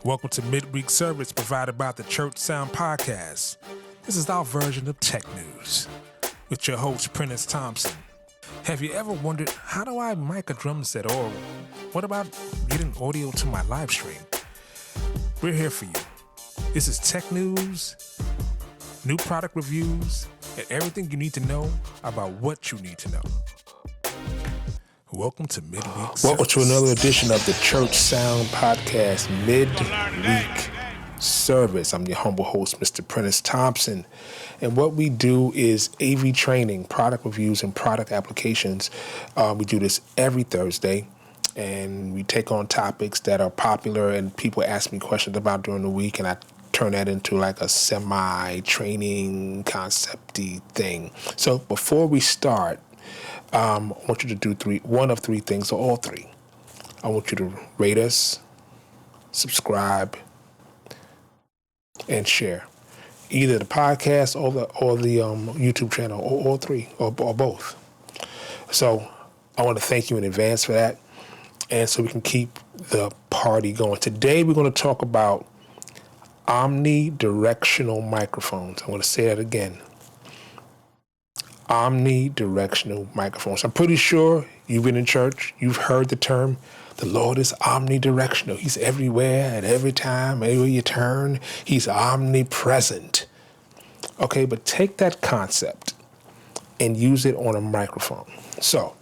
Welcome to Midweek Service provided by the Church Sound Podcast. This is our version of tech news with your host, Prentiss Thompson. Have you ever wondered, how do I mic a drum set, or what about getting audio to my live stream? We're here for you. This is tech news, new product reviews, and everything you need to know about what you need to know. Welcome to Midweek Service. Welcome to another edition of the Church Sound Podcast, Midweek Service. I'm your humble host, Mr. Prentiss Thompson. And what we do is AV training, product reviews, and product applications. We do this every Thursday, and we take on topics that are popular and people ask me questions about during the week, and I turn that into like a semi-training concept-y thing. So before we start, I want you to do one of three things, or all three. I want you to rate us, subscribe, and share. Either the podcast or the YouTube channel, or all three, or both. So I want to thank you in advance for that, and so we can keep the party going. Today we're going to talk about omnidirectional microphones. I'm going to say that again. Omnidirectional microphones. I'm pretty sure you've been in church. You've heard the term, the Lord is omnidirectional. He's everywhere at every time, everywhere you turn. He's omnipresent. Okay, but take that concept and use it on a microphone. So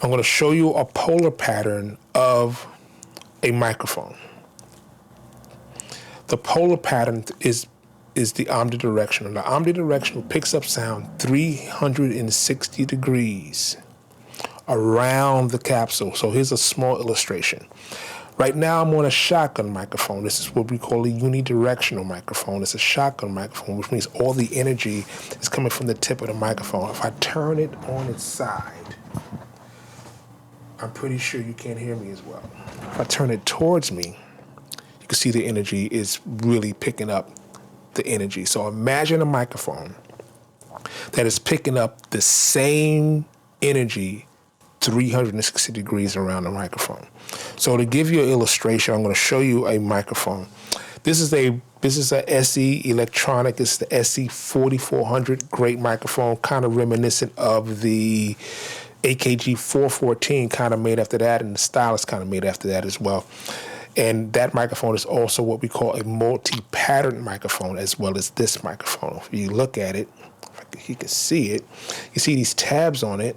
I'm going to show you a polar pattern of a microphone. The polar pattern is the omnidirectional. The omnidirectional picks up sound 360 degrees around the capsule. So here's a small illustration. Right now I'm on a shotgun microphone. This is what we call a unidirectional microphone. It's a shotgun microphone, which means all the energy is coming from the tip of the microphone. If I turn it on its side, I'm pretty sure you can't hear me as well. If I turn it towards me, you can see the energy is really picking up the energy. So imagine a microphone that is picking up the same energy 360 degrees around the microphone. So to give you an illustration, I'm going to show you a microphone. This is a SE Electronic. It's the SE 4400, great microphone, kind of reminiscent of the AKG 414, kind of made after that, and the style is kind of made after that as well. And that microphone is also what we call a multi-pattern microphone, as well as this microphone. If you look at it, if you can see it, you see these tabs on it,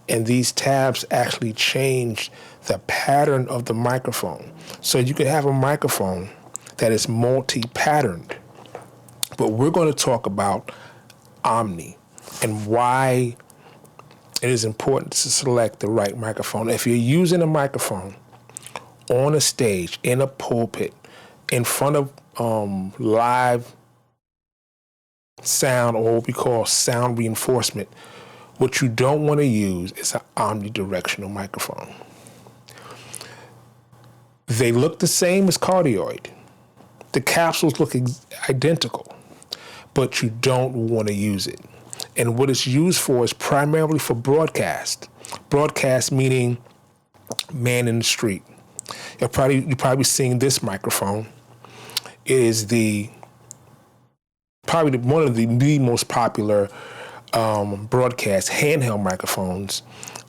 and these tabs actually change the pattern of the microphone. So you could have a microphone that is multi-patterned, but we're going to talk about Omni and why it is important to select the right microphone. If you're using a microphone on a stage, in a pulpit, in front of live sound, or what we call sound reinforcement, what you don't want to use is an omnidirectional microphone. They look the same as cardioid. The capsules look identical, but you don't want to use it. And what it's used for is primarily for broadcast. Broadcast meaning man in the street. You're probably seeing this microphone. It is probably one of the most popular broadcast handheld microphones,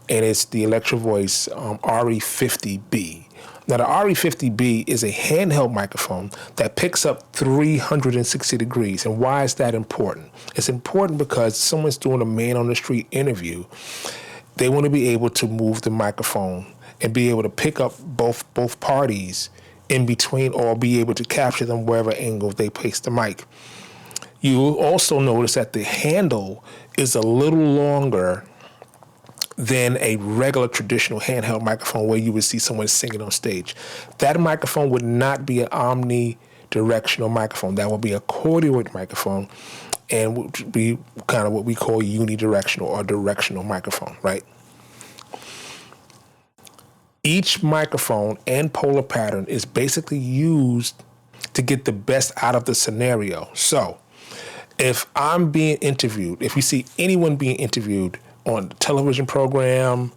and it's the Electro Voice RE50B. Now, the RE50B is a handheld microphone that picks up 360 degrees. And why is that important? It's important because someone's doing a man on the street interview. They want to be able to move the microphone and be able to pick up both parties in between, or be able to capture them wherever angle they place the mic. You will also notice that the handle is a little longer than a regular traditional handheld microphone where you would see someone singing on stage. That microphone would not be an omnidirectional microphone. That would be a cardioid microphone, and would be kind of what we call unidirectional or directional microphone, right? Each microphone and polar pattern is basically used to get the best out of the scenario. So if I'm being interviewed, if you see anyone being interviewed on a television program,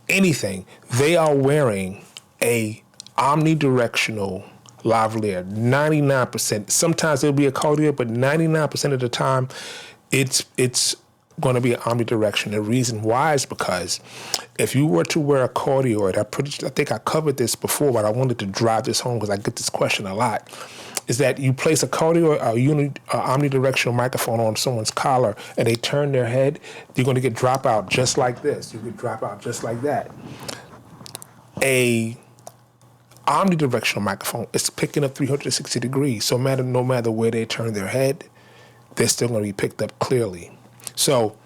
anything, they are wearing a omnidirectional lavalier, 99%. Sometimes it'll be a cardioid, but 99% of the time, it's going to be an omnidirectional. The reason why is because if you were to wear a cardioid, I think I covered this before, but I wanted to drive this home because I get this question a lot, is that you place a cardioid or omnidirectional microphone on someone's collar and they turn their head, you're going to get dropout just like this. You get dropout just like that. A omnidirectional microphone is picking up 360 degrees. So no matter where they turn their head, they're still going to be picked up clearly. So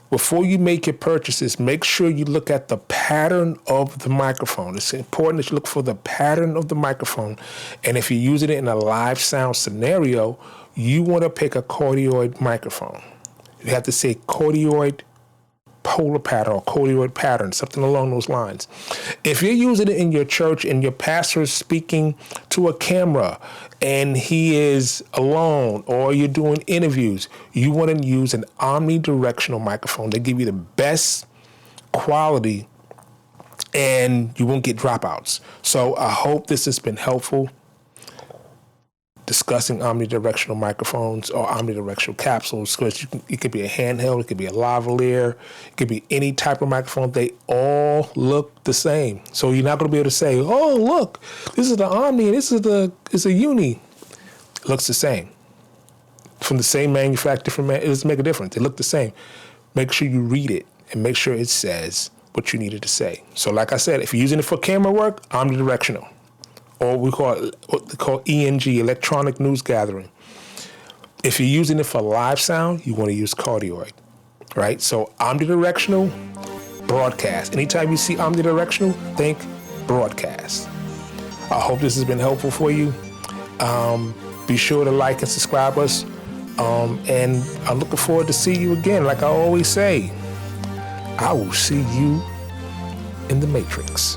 before you make your purchases, make sure you look at the pattern of the microphone. It's important that you look for the pattern of the microphone. And if you're using it in a live sound scenario, you want to pick a cardioid microphone. You have to say cardioid polar pattern or cardioid pattern, something along those lines. If you're using it in your church and your pastor is speaking to a camera and he is alone, or you're doing interviews, you want to use an omnidirectional microphone. They give you the best quality and you won't get dropouts. So I hope this has been helpful, discussing omnidirectional microphones or omnidirectional capsules, because it could be a handheld, it could be a lavalier, it could be any type of microphone. They all look the same. So you're not going to be able to say, oh, look, this is the Omni and this is a Uni. It looks the same. From the same manufacturer, it doesn't make a difference. They look the same. Make sure you read it and make sure it says what you needed to say. So like I said, if you're using it for camera work, omnidirectional. Or what they call ENG, electronic news gathering. If you're using it for live sound, you want to use cardioid, right? So omnidirectional, broadcast. Anytime you see omnidirectional, think broadcast. I hope this has been helpful for you. Be sure to like and subscribe us. And I'm looking forward to see you again. Like I always say, I will see you in the Matrix.